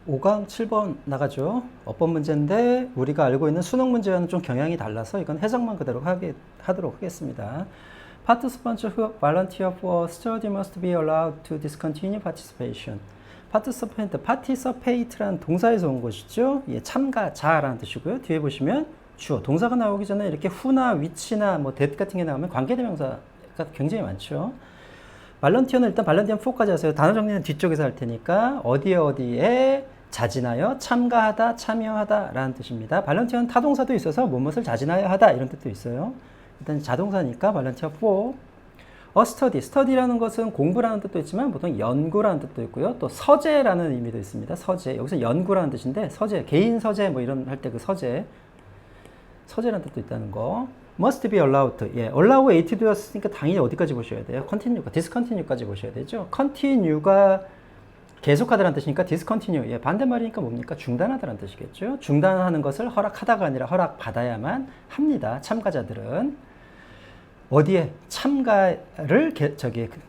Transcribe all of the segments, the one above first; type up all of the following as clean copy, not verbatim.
5강 7번 나가죠. 어법 문제인데 우리가 알고 있는 수능 문제와는 좀 경향이 달라서 이건 해석만 그대로 하도록 하겠습니다. Participants who volunteer for study must be allowed to discontinue participation. participate라는 동사에서 온 것이죠. 예, 참가자라는 뜻이고요. 뒤에 보시면 주어, 동사가 나오기 전에 이렇게 who나 which나 뭐 that 같은 게 나오면 관계대명사가 굉장히 많죠. 발런티어는 일단 발런티어 4까지 하세요. 단어 정리는 뒤쪽에서 할 테니까 어디에 자진하여 참가하다, 참여하다 라는 뜻입니다. 발런티어는 타동사도 있어서 무엇을 자진하여 하다 이런 뜻도 있어요. 일단 자동사니까 발런티어 4. study라는 것은 공부라는 뜻도 있지만 보통 연구라는 뜻도 있고요. 또 서재라는 의미도 있습니다. 서재. 여기서 연구라는 뜻인데 서재, 개인 서재 뭐 이런 할 때 그 서재라는 뜻도 있다는 거. must be allowed. 예, allow a to do였으니까 당연히 어디까지 보셔야 돼요? continue가, discontinue까지 보셔야 되죠. continue가 계속하다라는 뜻이니까 discontinue. 예, 반대말이니까 뭡니까? 중단하다라는 뜻이겠죠. 중단하는 것을 허락하다가 아니라 허락받아야만 합니다. 참가자들은. 어디에? 참가를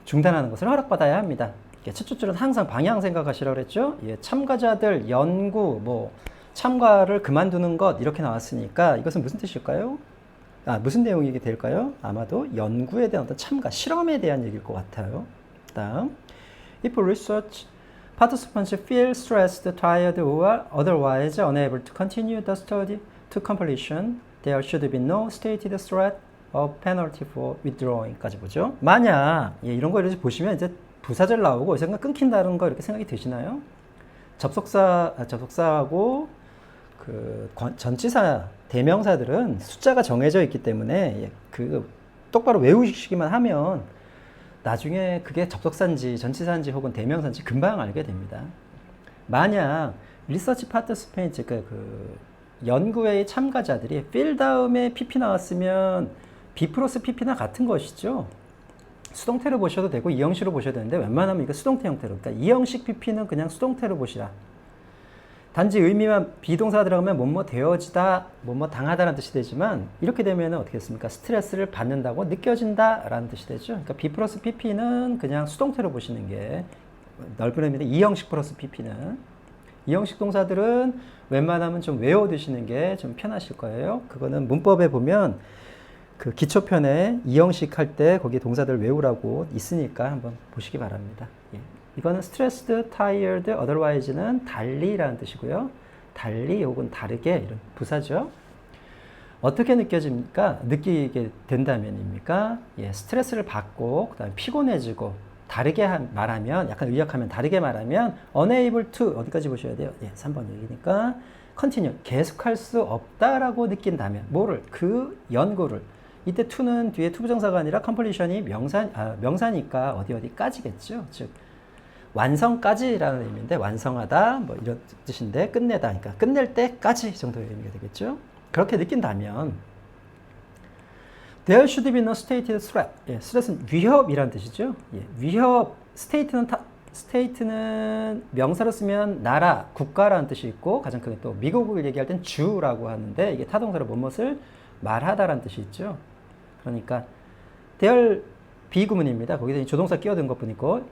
중단하는 것을 허락받아야 합니다. 예, 첫 줄은 항상 방향 생각하시라고 그랬죠. 예, 참가자들, 연구, 참가를 그만두는 것 이렇게 나왔으니까 이것은 무슨 뜻일까요? 무슨 내용이 될까요? 아마도 연구에 대한 어떤 참가, 실험에 대한 얘기일 것 같아요. 다음, if research participants feel stressed, tired, or otherwise unable to continue the study to completion, there should be no stated threat of penalty for withdrawing까지 보죠. 만약 이런 거 이렇게 보시면 이제 부사절 나오고 생각 끊긴다는 거 이렇게 생각이 드시나요? 접속사하고 그 전치사 대명사들은 숫자가 정해져 있기 때문에 똑바로 외우시기만 하면 나중에 그게 접속사인지 전치사인지 혹은 대명사인지 금방 알게 됩니다. 만약 리서치 파티시펜트 그 연구회의 참가자들이 feel 다음에 pp 나왔으면 be 플러스 pp나 같은 것이죠. 수동태로 보셔도 되고 이 형식으로 보셔도 되는데 웬만하면 이거 수동태 형태로. 그러니까 이 형식 pp는 그냥 수동태로 보시라. 단지 의미만 비동사 들어가면 뭐뭐 되어지다, 뭐뭐 당하다라는 뜻이 되지만 이렇게 되면 어떻게 됐습니까? 스트레스를 받는다고 느껴진다라는 뜻이 되죠. 그러니까 B 플러스 PP는 그냥 수동태로 보시는 게 넓은 의미인데 이 형식 플러스 PP는 이 형식 동사들은 웬만하면 좀 외워두시는 게 좀 편하실 거예요. 그거는 문법에 보면 그 기초편에 이 형식 할 때 거기 동사들 외우라고 있으니까 한번 보시기 바랍니다. 예. 이거는 stressed, tired, otherwise는 달리라는 뜻이고요. 달리 혹은 다르게 이런 부사죠. 어떻게 느껴집니까? 느끼게 된다면입니까? 예, 스트레스를 받고 그다음에 피곤해지고 다르게 말하면 약간 의역하면 다르게 말하면 unable to 어디까지 보셔야 돼요? 예, 3번 얘기니까 continue 계속할 수 없다라고 느낀다면 뭐를? 그 연구를 이때 to는 뒤에 to 부정사가 아니라 completion이 명사니까 어디까지겠죠. 즉 완성까지라는 의미인데 완성하다 뭐 이런 뜻인데 끝내다 그러니까 끝낼 때까지 정도의 의미가 되겠죠. 그렇게 느낀다면 there should be no stated threat. 예, threat은 위협이라는 뜻이죠. 예, 위협 state는 명사로 쓰면 나라, 국가라는 뜻이 있고 가장 크게 또 미국을 얘기할 땐 주라고 하는데 이게 타동사로 무엇을 말하다라는 뜻이 있죠. 그러니까 there 비구문입니다. 거기다 조동사 끼어든 것뿐이고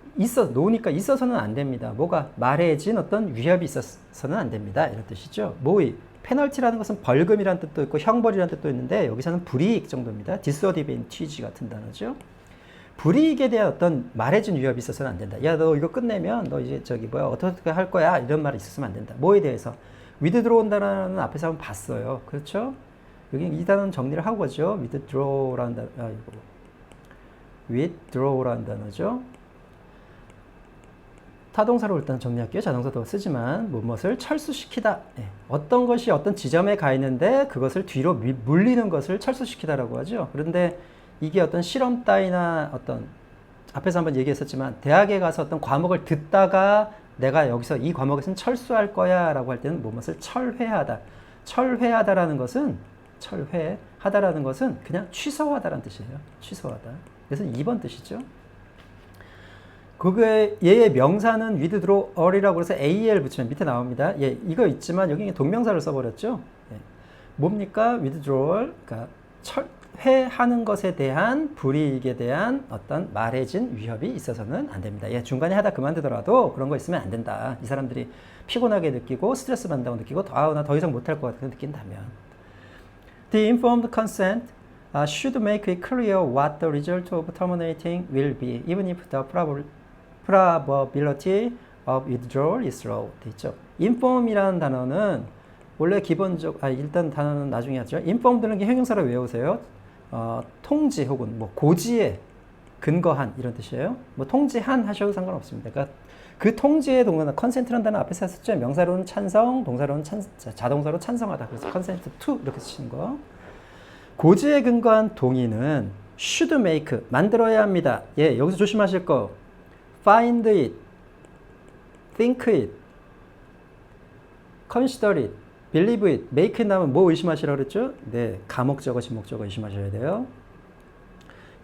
놓으니까 있어서는 안 됩니다. 뭐가 말해진 어떤 위협이 있어서는 안 됩니다. 이런 뜻이죠. 모의 페널티라는 것은 벌금이라는 뜻도 있고 형벌이라는 뜻도 있는데 여기서는 불이익 정도입니다. disadvantage 같은 단어죠. 불이익에 대한 어떤 말해진 위협이 있어서는 안 된다. 야, 너 이거 끝내면 너 이제 어떻게 할 거야? 이런 말이 있었으면 안 된다. 뭐에 대해서? withdraw라는 앞에서 한번 봤어요. 그렇죠? 여기 이 단어는 정리를 하고 가죠. withdraw라는 단어. withdraw라는 단어죠. 타동사로 일단 정리할게요. 자동사도 쓰지만 무엇을 철수시키다. 예. 어떤 것이 어떤 지점에 가 있는데 그것을 뒤로 물리는 것을 철수시키다라고 하죠. 그런데 이게 어떤 실험 따위나 어떤 앞에서 한번 얘기했었지만 대학에 가서 어떤 과목을 듣다가 내가 여기서 이 과목에서는 철수할 거야 라고 할 때는 무엇을 철회하다. 철회하다라는 것은 그냥 취소하다라는 뜻이에요. 취소하다. 그래서 2번 뜻이죠. 얘의 명사는 withdrawal이라고 해서 AL 붙이면 밑에 나옵니다. 예, 이거 있지만 여기 동명사를 써버렸죠. 예. 뭡니까? withdrawal. 그러니까 회하는 것에 대한 불이익에 대한 어떤 말해진 위협이 있어서는 안 됩니다. 예, 중간에 하다 그만두더라도 그런 거 있으면 안 된다. 이 사람들이 피곤하게 느끼고 스트레스 받는다고 느끼고 나 더 이상 못할 것 같다고 느낀다면. The informed consent should make it clear what the result of terminating will be, even if the probability of withdrawal is low. 있죠. inform이라는 단어는 원래 일단 단어는 나중에 하죠. informed는 게 형용사로 외우세요. 통지 혹은 뭐 고지에 근거한 이런 뜻이에요. 뭐 통지한 하셔도 상관없습니다. 그러니까 그 통지에 동의하는 컨센트라는 단어 앞에서 썼죠. 명사로는 찬성, 동사로는 자동사로 찬성하다. 그래서 consent to 이렇게 쓰시는 거. 고지에 근거한 동의는 should make 만들어야 합니다. 예, 여기서 조심하실 거 find it, think it, consider it, believe it, make it 나오면 뭐 의심하시라고 그랬죠? 네, 가목적어, 지목적어 의심하셔야 돼요.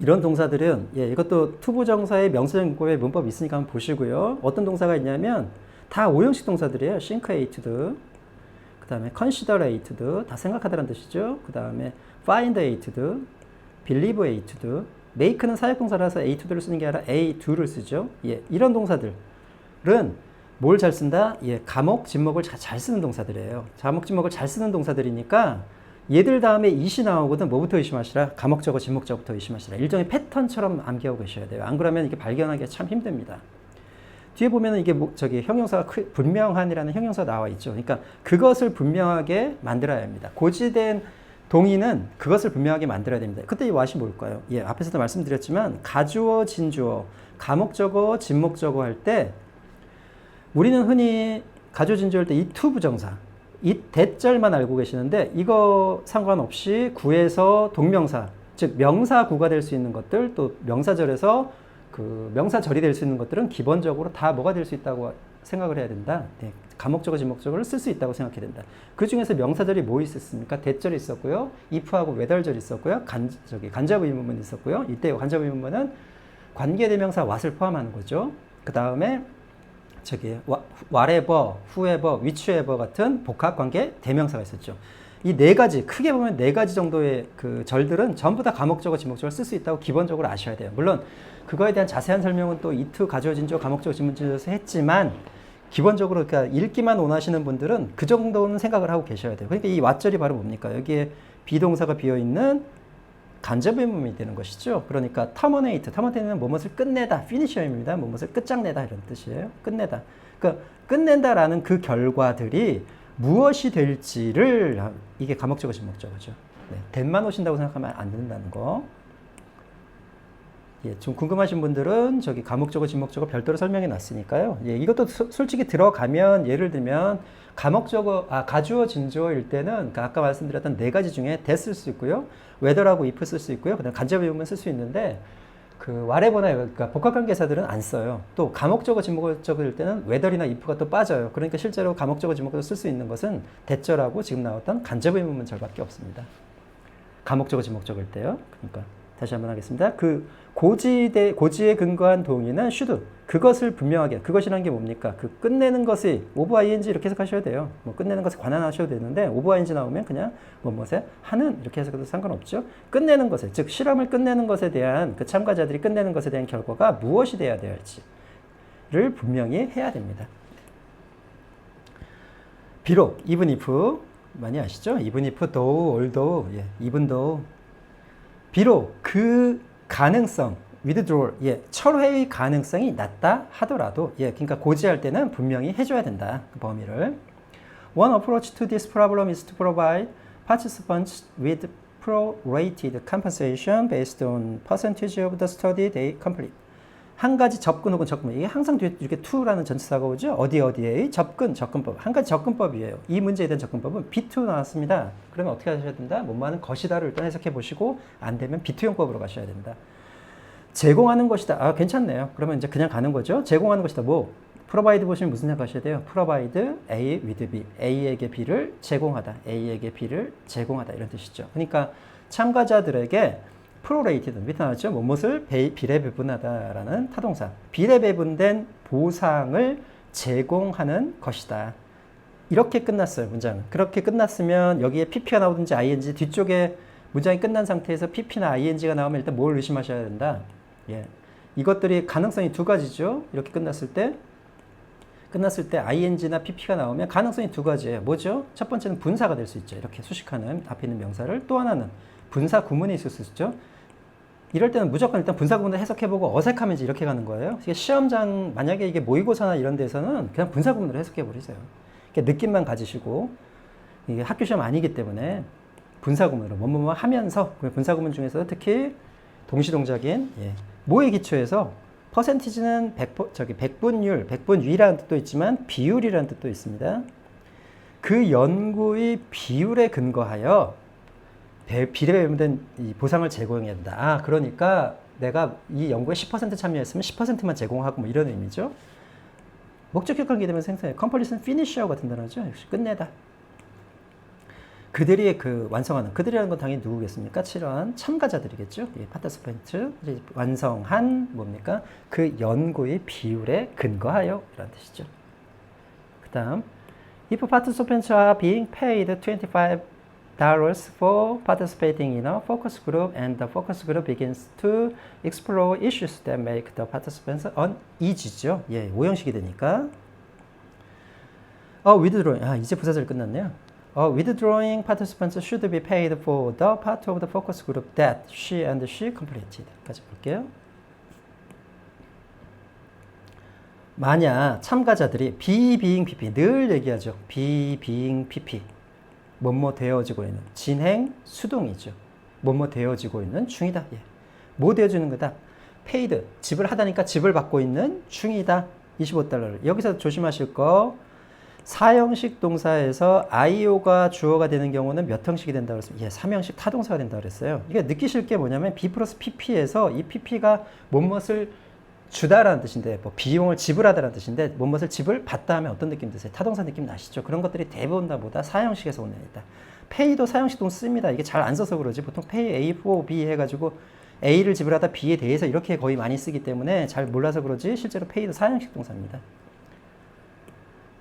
이런 동사들은 이것도 투부정사의 명사형법의 문법이 있으니까 한번 보시고요. 어떤 동사가 있냐면 다 오형식 동사들이에요. thinkated, 그 다음에 considerated, 다 생각하다라는 뜻이죠. 그 다음에 findated, believeated, make는 사역동사라서 a2를 쓰는 게 아니라 a2를 쓰죠. 이런 동사들은 뭘 잘 쓴다? 가목, 진목을 잘 쓰는 동사들이에요. 가목, 진목을 잘 쓰는 동사들이니까 얘들 다음에 it이 나오거든. 뭐부터 의심하시라? 가목적어, 진목적어부터 의심하시라. 일종의 패턴처럼 암기하고 계셔야 돼요. 안 그러면 이게 발견하기가 참 힘듭니다. 뒤에 보면은 이게 형용사가 분명한이라는 형용사가 나와 있죠. 그러니까 그것을 분명하게 만들어야 합니다. 고지된 동의는 그것을 분명하게 만들어야 됩니다. 그때 이 what이 뭘까요? 앞에서도 말씀드렸지만 가주어, 진주어, 가목적어, 진목적어 할 때 우리는 흔히 가주어, 진주어 할 때 이 to 부정사 이 대절만 알고 계시는데 이거 상관없이 구에서 동명사, 즉 명사구가 될 수 있는 것들, 또 명사절에서 그 명사절이 될 수 있는 것들은 기본적으로 다 뭐가 될 수 있다고 생각을 해야 된다. 가목적어, 진목적어를 쓸 수 있다고 생각해야 된다. 그 중에서 명사절이 뭐 있었습니까? 대절이 있었고요. if하고 whether절이 있었고요. 간접 의문문이 있었고요. 이때 간접 의문문은 관계대명사 what을 포함하는 거죠. 그 다음에 whatever, whoever, whichever 같은 복합관계 대명사가 있었죠. 이 네 가지, 크게 보면 네 가지 정도의 그 절들은 전부 다 가목적어, 진목적어를 쓸 수 있다고 기본적으로 아셔야 돼요. 물론 그거에 대한 자세한 설명은 또 이트, 가주어, 진주어, 가목적어, 진목적어에서 했지만 기본적으로 그러니까 읽기만 원하시는 분들은 그 정도는 생각을 하고 계셔야 돼요. 그러니까 이 what절이 바로 뭡니까? 여기에 비동사가 비어있는 간접의문이 되는 것이죠. 그러니까 terminate는 무엇을 끝내다, finisher입니다. 무엇을 끝장내다 이런 뜻이에요. 끝내다. 그러니까 끝낸다라는 그 결과들이 무엇이 될지를 이게 가목적어, 진목적어죠. 된만 오신다고 생각하면 안 된다는 거. 좀 궁금하신 분들은 저기 가목적어, 진목적어 별도로 설명해 놨으니까요. 이것도 솔직히 들어가면 예를 들면 가주어, 진주어일 때는 그러니까 아까 말씀드렸던 네 가지 중에 that 쓸 수 있고요. whether하고 if 쓸 수 있고요. 그다음 간접 의문문 쓸 수 있는데 그 whatever나 그러니까 복합관계사들은 안 써요. 또 가목적어, 진목적어일 때는 whether이나 if가 또 빠져요. 그러니까 실제로 가목적어, 진목적어 쓸 수 있는 것은 that절하고 지금 나왔던 간접 의문문절밖에 없습니다. 가목적어, 진목적어일 때요. 그러니까 다시 한번 하겠습니다. 그 고지에 근거한 동의는 should, 그것을 분명하게, 그것이라는 게 뭡니까? 그 끝내는 것이 of ing 이렇게 해석하셔야 돼요. 뭐 끝내는 것에 관한하셔도 되는데 of ing 나오면 그냥 무엇에 하는 이렇게 해석해도 상관없죠. 끝내는 것에, 즉 실험을 끝내는 것에 대한 그 참가자들이 끝내는 것에 대한 결과가 무엇이 돼야 될지를 분명히 해야 됩니다. 비록 even if 많이 아시죠? even if, though, although, even though 비록 그 가능성, withdrawal, 철회의 가능성이 낮다 하더라도, 그러니까 고지할 때는 분명히 해줘야 된다. 그 범위를. One approach to this problem is to provide participants with prorated compensation based on percentage of the study they complete. 한 가지 접근 혹은 접근법. 이게 항상 뒤에 이렇게 to라는 전치사가 오죠. 어디에의 접근법. 한 가지 접근법이에요. 이 문제에 대한 접근법은 B2 나왔습니다. 그러면 어떻게 하셔야 된다? 뭐뭐하는 것이다를 일단 해석해 보시고 안 되면 B2용법으로 가셔야 된다. 제공하는 것이다. 괜찮네요. 그러면 이제 그냥 가는 거죠. 제공하는 것이다. 뭐? provide 보시면 무슨 생각하셔야 돼요? provide A with B. A에게 B를 제공하다. A에게 B를 제공하다. 이런 뜻이죠. 그러니까 참가자들에게 prorated, 밑에 나왔죠? 무엇을 비례 배분하다라는 타동사. 비례 배분된 보상을 제공하는 것이다. 이렇게 끝났어요, 문장은. 그렇게 끝났으면 여기에 pp가 나오든지 ing 뒤쪽에 문장이 끝난 상태에서 pp나 ing가 나오면 일단 뭘 의심하셔야 된다. 예. 이것들이 가능성이 두 가지죠. 이렇게 끝났을 때 ing나 pp가 나오면 가능성이 두 가지예요. 뭐죠? 첫 번째는 분사가 될 수 있죠. 이렇게 수식하는 앞에 있는 명사를. 또 하나는 분사 구문이 있을 수 있죠. 이럴 때는 무조건 일단 분사 구문을 해석해보고 어색하면 이제 이렇게 가는 거예요. 시험장 만약에 이게 모의고사나 이런 데서는 그냥 분사 구문을 해석해버리세요. 느낌만 가지시고 이게 학교 시험 아니기 때문에 분사 구문으로 뭐뭐뭐 하면서 분사 구문 중에서 특히 동시동작인 모의 기초에서 퍼센티지는 백분율, 백분위라는 뜻도 있지만 비율이라는 뜻도 있습니다. 그 연구의 비율에 근거하여 비례에 의무된 이 보상을 제공해야 된다. 아, 그러니까 내가 이 연구에 10% 참여했으면 10%만 제공하고 뭐 이런 의미죠. 목적격 관계되면 생성해. 컴플리션 피니셔 같은 단어죠. 역시 끝내다. 그들이 완성하는, 그들이라는 건 당연히 누구겠습니까? 치러한 참가자들이겠죠. 파티시펜트, 완성한 뭡니까? 그 연구의 비율에 근거하여 이런 뜻이죠. 그 다음 If participants are being paid $25 for participating in a focus group and the focus group begins to explore issues that make the participants uneasy죠. 오형식이 되니까 withdrawing, 이제 부사절 끝났네요. Withdrawing participants should be paid for the part of the focus group that she completed. 까지 볼게요. 만약 참가자들이 being pp, 늘 얘기하죠. being pp. 뭐뭐 되어지고 있는, 진행 수동이죠. 뭐뭐 되어지고 있는 중이다. 뭐 되어지는 거다? paid, 지불 하다니까 지불 받고 있는 중이다. $25. 여기서 조심하실 거, 사형식 동사에서 IO가 주어가 되는 경우는 몇 형식이 된다고 그랬습니다. 3형식 타동사가 된다고 그랬어요. 이게 느끼실 게 뭐냐면 B 플러스 PP에서 이 PP가 무엇을 주다라는 뜻인데, 뭐 비용을 지불하다라는 뜻인데, 무엇을 지불 받다 하면 어떤 느낌 드세요? 타동사 느낌 나시죠? 그런 것들이 대부분 다보다 사형식에서 온 애다. pay도 사형식 동 씁니다. 이게 잘 안 써서 그러지. 보통 pay A for B 해가지고 A를 지불하다 B에 대해서 이렇게 거의 많이 쓰기 때문에 잘 몰라서 그러지, 실제로 pay도 사형식 동사입니다.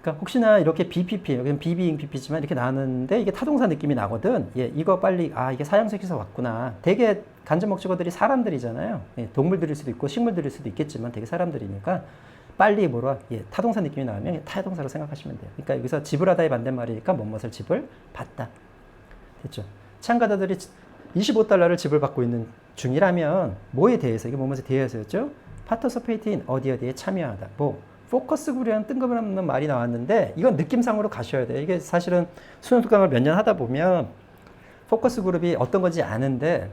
그러니까 혹시나 이렇게 BPP, 여기는 being PP지만 이렇게 나왔는데 이게 타동사 느낌이 나거든. 이거 빨리, 이게 사형식에서 왔구나. 되게 간접 목적어들이 사람들이잖아요. 동물들일 수도 있고 식물들일 수도 있겠지만 되게 사람들이니까 빨리 타동사 느낌이 나오면 타동사로 생각하시면 돼요. 그러니까 여기서 지불하다의 반대말이니까 뭐뭇을 지불 받다. 됐죠? 참가자들이 $25를 지불받고 있는 중이라면 뭐에 대해서, 이게 뭐뭇에 대해서였죠? 파티시페이트 인 어디에 참여하다. 포커스 그룹이라는 뜬금없는 말이 나왔는데 이건 느낌상으로 가셔야 돼요. 이게 사실은 수능 특강을 몇 년 하다 보면 포커스 그룹이 어떤 건지 아는데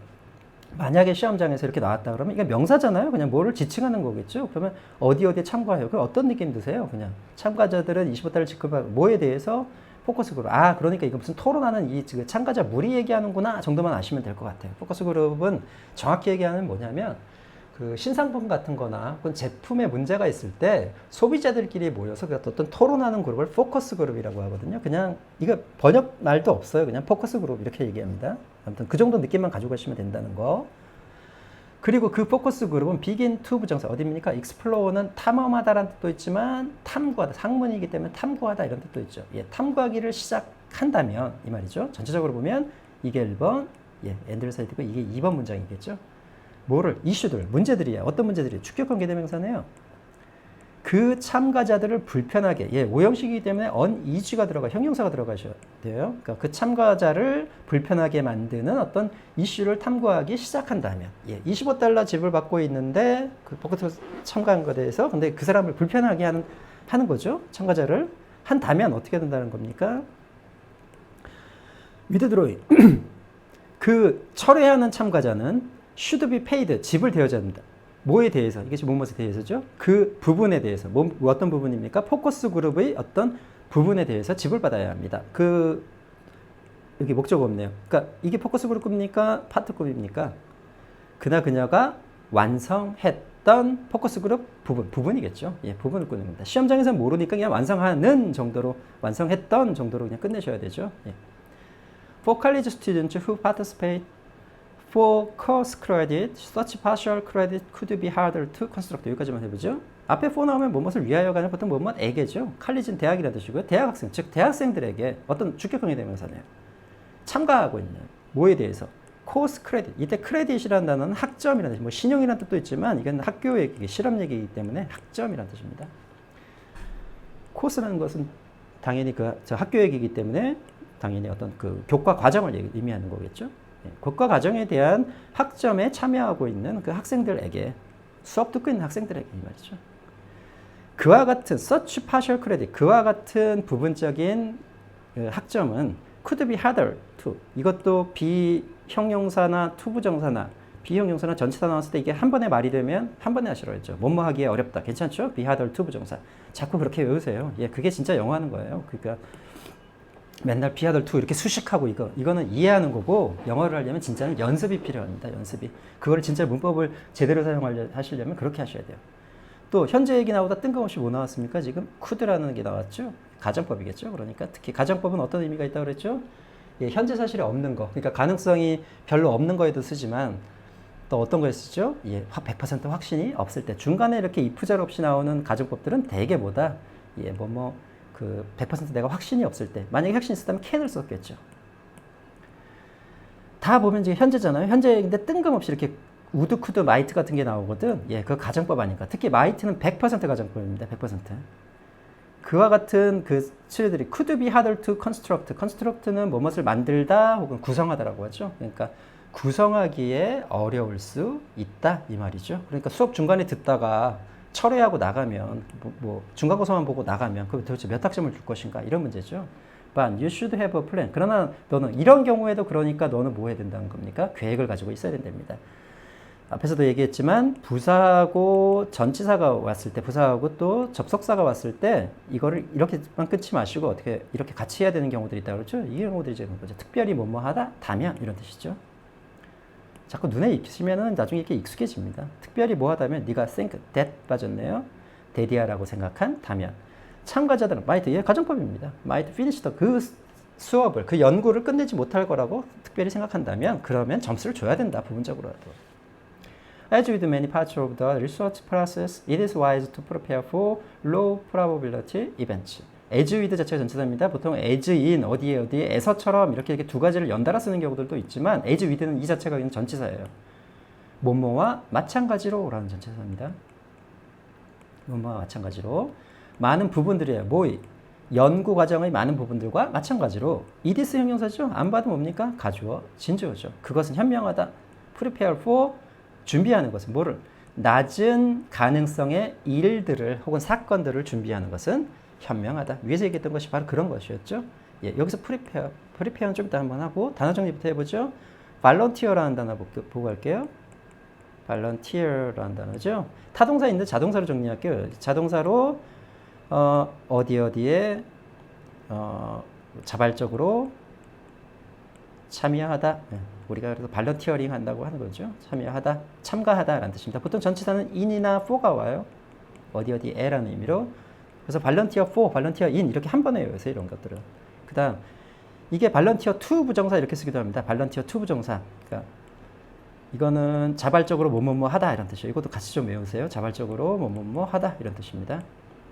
만약에 시험장에서 이렇게 나왔다 그러면 이게 명사잖아요. 그냥 뭐를 지칭하는 거겠죠. 그러면 어디에 참가해요. 그럼 어떤 느낌 드세요? 그냥 참가자들은 $25 지급하고 뭐에 대해서 포커스 그룹. 그러니까 이거 무슨 토론하는 이 참가자 무리 얘기하는구나 정도만 아시면 될 것 같아요. 포커스 그룹은 정확히 얘기하는 뭐냐면 그 신상품 같은 거나 혹은 제품에 문제가 있을 때 소비자들끼리 모여서 어떤 토론하는 그룹을 포커스 그룹이라고 하거든요. 그냥 이거 번역 말도 없어요. 그냥 포커스 그룹 이렇게 얘기합니다. 아무튼 그 정도 느낌만 가지고 가시면 된다는 거. 그리고 그 포커스 그룹은 begin to 부정사 어디입니까? explore는 탐험하다라는 뜻도 있지만 탐구하다, 상문이기 때문에 탐구하다 이런 뜻도 있죠. 탐구하기를 시작한다면 이 말이죠. 전체적으로 보면 이게 1번, 엔드사이드고 이게 2번 문장이겠죠. 뭐를? 이슈들, 문제들이야. 어떤 문제들이에요? 축격관계대명사네요. 그 참가자들을 불편하게, 오형식이기 때문에 uneasy가 형용사가 들어가셔야 돼요. 그러니까 그 참가자를 불편하게 만드는 어떤 이슈를 탐구하기 시작한다면, $25 지불받고 있는데 그 포커스 참가한 것에 대해서 근데 그 사람을 불편하게 하는 거죠. 참가자를 한다면 어떻게 된다는 겁니까? withdrawing. 그 철회하는 참가자는 should be paid, 지불되어야 합니다. 뭐에 대해서? 이게 무엇에 대해서죠? 그 부분에 대해서. 어떤 부분입니까? 포커스 그룹의 어떤 부분에 대해서 지불받아야 합니다. 여기 목적어 없네요. 그러니까 이게 포커스 그룹입니까? 파트급입니까? 그녀가 완성했던 포커스 그룹 부분이겠죠. 부분을 꾸는 겁니다. 시험장에서는 모르니까 그냥 완성하는 정도로, 완성했던 정도로 그냥 끝내셔야 되죠. For college students who participate For course credit, such partial credit could be harder to construct. 여기까지만 해보죠. 앞에 for 나오면 무엇을 위하여가 아니라 보통 무엇에게죠. 칼리지는 대학이라는 뜻이고요. 대학생, 즉 대학생들에게 어떤 주격형이 되면서네요. 참가하고 있는 뭐에 대해서? 코스 크레딧. 이때 크레딧이라는 단어는 학점이라는 뜻. 뭐 신용이라는 뜻도 있지만 이건 학교 얘기, 실험 얘기이기 때문에 학점이라는 뜻입니다. 코스라는 것은 당연히 저 학교 얘기이기 때문에 당연히 어떤 그 교과 과정을 의미하는 거겠죠. 교과 과정에 대한 학점에 참여하고 있는 그 학생들에게 수업 듣고 있는 학생들에게 이 말이죠. 그와 같은 such partial credit, 그와 같은 부분적인 학점은 could be harder to. 이것도 비형용사나 투부정사나 비형용사나 전치사 나왔을 때 이게 한 번에 말이 되면 한 번에 하시라고 했죠. 뭐뭐 하기에 어렵다. 괜찮죠? be harder 투부정사. 자꾸 그렇게 외우세요. 예, 그게 진짜 영어 하는 거예요. 그러니까 맨날 be harder to 이렇게 수식하고 이거는 이해하는 거고 영어를 하려면 진짜는 연습이 필요합니다. 연습이. 그거를 진짜 문법을 제대로 하시려면 그렇게 하셔야 돼요. 또 현재 얘기 나오다 뜬금없이 뭐 나왔습니까? 지금 could라는 게 나왔죠. 가정법이겠죠. 그러니까 특히 가정법은 어떤 의미가 있다고 그랬죠? 예, 현재 사실이 없는 거. 그러니까 가능성이 별로 없는 거에도 쓰지만 또 어떤 거에 쓰죠? 예, 100% 확신이 없을 때 중간에 이렇게 if절 없이 나오는 가정법들은 대개 뭐다? 예, 그 100% 내가 확신이 없을 때 만약에 확신이 있었다면 can을 썼겠죠. 다 보면 지금 현재잖아요. 현재인데 뜬금없이 이렇게 우드, 쿠드, 마이트 같은 게 나오거든. 예, 그 가정법 아니까. 특히 마이트는 100% 가정법입니다. 100%. 그와 같은 그 치료들이 could be harder to construct. construct는 무엇을 만들다 혹은 구성하다라고 하죠. 그러니까 구성하기에 어려울 수 있다 이 말이죠. 그러니까 수업 중간에 듣다가 철회하고 나가면 중간고사만 보고 나가면 그 도대체 몇 학점을 줄 것인가 이런 문제죠. But you should have a plan. 그러나 너는 이런 경우에도 그러니까 너는 뭐 해야 된다는 겁니까? 계획을 가지고 있어야 된답니다. 앞에서도 얘기했지만 부사하고 전치사가 왔을 때 부사하고 또 접속사가 왔을 때 이거를 이렇게만 끊지 마시고 어떻게 이렇게 같이 해야 되는 경우들이 있다고 그러죠. 이 경우들이 지금 뭐죠? 특별히 뭐뭐 하다, 다면 이런 뜻이죠. 자꾸 눈에 익히시면은 나중에 이렇게 익숙해집니다. 특별히 뭐 하다면 네가 think that 빠졌네요. that이야라고 생각한 다면 참가자들은 might 예 가정법입니다. might finish 그 수업을 그 연구를 끝내지 못할 거라고 특별히 생각한다면 그러면 점수를 줘야 된다 부분적으로라도. As with many parts of the research process, it is wise to prepare for low probability events. as with 자체가 전치사입니다. 보통 as in 어디에서처럼 이렇게 두 가지를 연달아 쓰는 경우들도 있지만 as with는 이 자체가 그냥 전치사예요. 뭐뭐와 마찬가지로 라는 전치사입니다. 뭐뭐와 마찬가지로 많은 부분들이에요. 연구 과정의 많은 부분들과 마찬가지로 이디스 형용사죠. 안 받으면 뭡니까? 가주어, 진주어죠. 그것은 현명하다. prepare for 준비하는 것은 뭐를? 낮은 가능성의 일들을 혹은 사건들을 준비하는 것은 현명하다. 위에서 얘기했던 것이 바로 그런 것이었죠. 예, 여기서 prepare는 좀 이따 한번 하고 단어 정리부터 해보죠. volunteer라는 단어 보고 갈게요. volunteer라는 단어죠. 타동사 있는데 자동사로 정리할게요. 자동사로 어디에 자발적으로 참여하다. 네, 우리가 그래서 발런티어링 한다고 하는 거죠. 참여하다, 참가하다라는 뜻입니다. 보통 전치사는 in이나 for가 와요. 어디에라는 의미로. 그래서 발런티어 for, 발런티어 in 이렇게 한 번에 외우세요. 이런 것들은. 그 다음 이게 발런티어 to 부정사 이렇게 쓰기도 합니다. 발런티어 to 부정사. 그러니까 이거는 자발적으로 뭐뭐뭐 하다 이런 뜻이에요. 이것도 같이 좀 외우세요. 자발적으로 뭐뭐뭐 하다 이런 뜻입니다.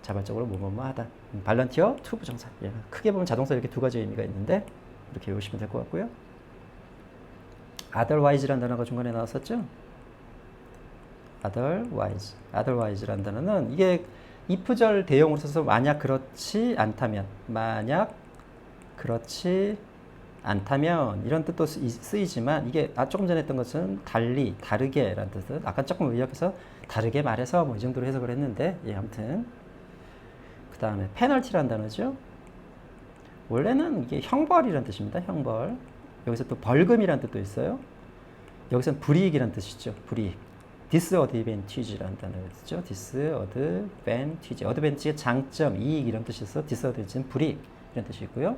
자발적으로 뭐뭐뭐 하다. 발런티어 to 부정사. 예, 크게 보면 자동사 이렇게 두 가지 의미가 있는데 이렇게 외우시면 될 것 같고요. otherwise라는 단어가 중간에 나왔었죠. otherwise라는 단어는 이게 if절 대용으로 써서 만약 그렇지 않다면 이런 뜻도 쓰이지만 이게 조금 전에 했던 것은 다르게 라는 뜻은 아까 조금 의역해서 다르게 말해서 뭐 이 정도로 해석을 했는데 예, 아무튼 그 다음에 페널티라는 단어죠. 원래는 이게 형벌이라는 뜻입니다. 형벌. 여기서 또 벌금이라는 뜻도 있어요. 여기서는 불이익이라는 뜻이죠. 불이익. disadvantage라는 단어를 쓰죠. disadvantage. advantage의 장점, 이익 이런 뜻이 있어. disadvantage는 불이익 이런 뜻이 있고요.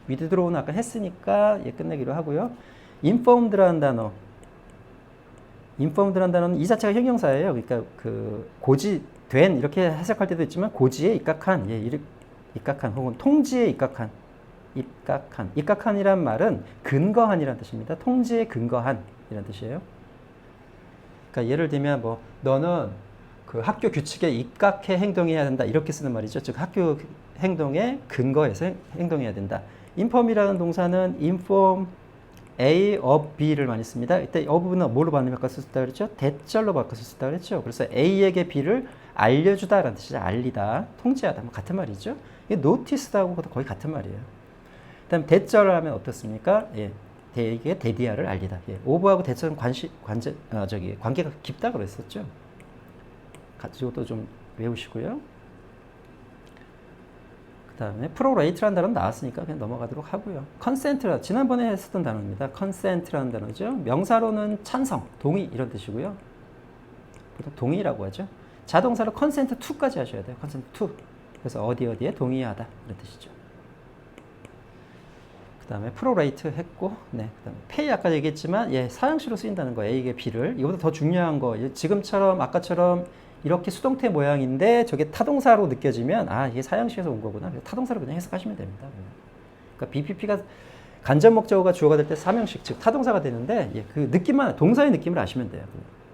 withdraw는 아까 했으니까 예, 끝내기로 하고요. informed라는 단어는 이 자체가 형용사예요. 그러니까 그 고지된 이렇게 해석할 때도 있지만 고지에 입각한, 입각한 혹은 통지에 입각한이란 말은 근거한이라는 뜻입니다. 통지에 근거한 이란 뜻이에요. 그러니까 예를 들면 너는 그 학교 규칙에 입각해 행동해야 된다 이렇게 쓰는 말이죠. 즉 학교 행동에 근거해서 행동해야 된다. inform이라는 동사는 inform A of B를 많이 씁니다. 이때 of는 뭘로 바꿔 썼다 그랬죠? 대절로 바꿔 썼다 그랬죠? 그래서 A에게 B를 알려주다라는 뜻이죠. 알리다, 통지하다. 뭐 같은 말이죠. 이게 notice하고 거의 같은 말이에요. 그다음 대절을 하면 어떻습니까? 예. 대에게 대디아를 알리다. 예. of하고 대절은 관계가 깊다 그랬었죠. 이것도 좀 외우시고요. 그 다음에 프로레이트라는 단어는 나왔으니까 그냥 넘어가도록 하고요. 컨센트라 지난번에 했었던 단어입니다. 컨센트라는 단어죠. 명사로는 찬성, 동의 이런 뜻이고요. 보통 동의라고 하죠. 자동사로 컨센트 투까지 하셔야 돼요. 컨센트 투. 그래서 어디에 동의하다 이런 뜻이죠. 그 다음에 프로레이트 했고, 네. 그 다음에 페이 아까 얘기했지만 예, 사형식으로 쓰인다는 거예요. A에게 B를. 이거보다 더 중요한 거. 지금처럼 아까처럼 이렇게 수동태 모양인데 저게 타동사로 느껴지면 아 이게 사형식에서 온 거구나. 타동사로 그냥 해석하시면 됩니다. 그러니까 BPP가 간접 목적어가 주어가 될 때 사명식 즉 타동사가 되는데 예, 그 느낌만 동사의 느낌을 아시면 돼요.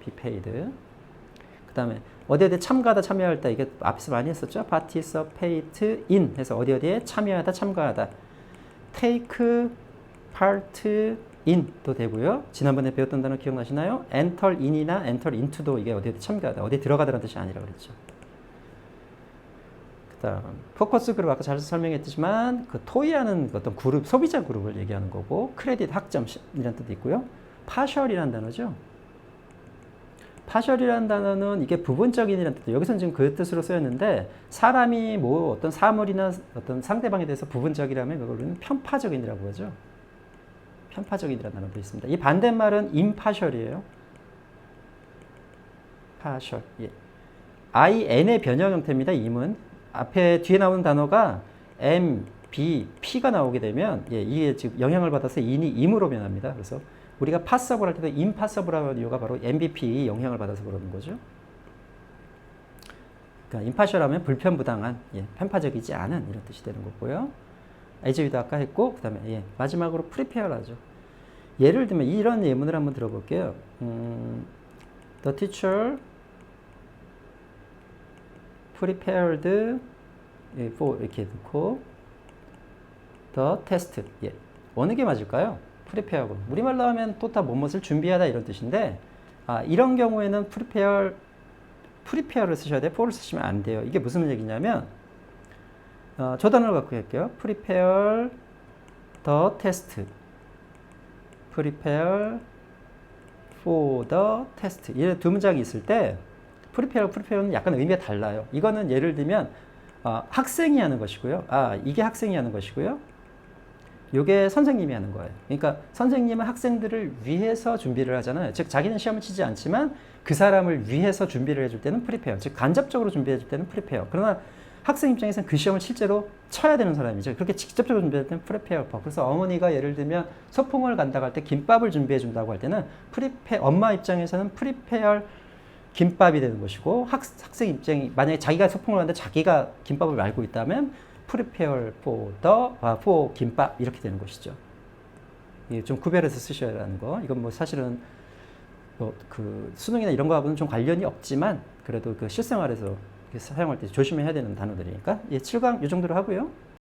be paid. 그 다음에 어디에 참가하다 참여할 때 이게 앞에서 많이 했었죠. participate in 해서 어디에 참여하다 참가하다. take part in도 되고요. 지난번에 배웠던 단어 기억나시나요? enter in이나 enter into도 이게 어디에 참가하다, 어디에 들어가다라는 뜻이 아니라 그랬죠. 그다음 포커스 그룹 아까 잘 설명했지만 그 토의하는 어떤 그룹, 소비자 그룹을 얘기하는 거고 크레딧 학점이라는 뜻도 있고요. partial이라는 단어죠. partial이라는 단어는 이게 부분적인이라는 뜻. 여기서는 지금 그 뜻으로 쓰였는데 사람이 뭐 어떤 사물이나 어떤 상대방에 대해서 부분적이라면 그걸로는 편파적인이라고 하죠. 편파적인이라는 단어도 있습니다. 이 반대말은 impartial이에요. partial. 예. IN의 변형 형태입니다. im은 앞에 뒤에 나오는 단어가 M, B, P가 나오게 되면 예, 이게 지금 영향을 받아서 in이 im으로 변합니다. 그래서 우리가 passable 할 때도 impassable라는 이유가 바로 MVP 영향을 받아서 그러는 거죠. 그러니까 impartial하면 불편부당한, 예, 편파적이지 않은 이런 뜻이 되는 거고요. 에즈위도 아까 했고, 그 다음에 예, 마지막으로 prepare하죠. 예를 들면 이런 예문을 한번 들어볼게요. The teacher prepared for 이렇게 넣고 the test. 예. 어느 게 맞을까요? prepare하고 우리말로 하면 또 다 무엇을 준비하다 이런 뜻인데 이런 경우에는 prepare를 쓰셔야 돼요. for를 쓰시면 안 돼요. 이게 무슨 얘기냐면 저 단어를 갖고 할게요. prepare the test. prepare for the test. 이 두 문장이 있을 때 prepare는 약간 의미가 달라요. 이거는 예를 들면 학생이 하는 것이고요. 이게 학생이 하는 것이고요. 이게 선생님이 하는 거예요. 그러니까 선생님은 학생들을 위해서 준비를 하잖아요. 즉 자기는 시험을 치지 않지만 그 사람을 위해서 준비를 해줄 때는 prepare. 즉 간접적으로 준비해 줄 때는 prepare. 그러나 학생 입장에서는 그 시험을 실제로 쳐야 되는 사람이죠. 그렇게 직접적으로 준비할 때는 prepare for. 그래서 어머니가 예를 들면 소풍을 간다고 할 때 김밥을 준비해 준다고 할 때는 엄마 입장에서는 prepare 김밥이 되는 것이고 학생 입장이 만약에 자기가 소풍을 가는데 자기가 김밥을 말고 있다면 prepare for 김밥 이렇게 되는 것이죠. 좀 구별해서 쓰셔야 하는 거. 이건 뭐 사실은 그 수능이나 이런 거하고는 좀 관련이 없지만 그래도 그 실생활에서 사용할 때 조심해야 되는 단어들이니까 7강 이 정도로 하고요.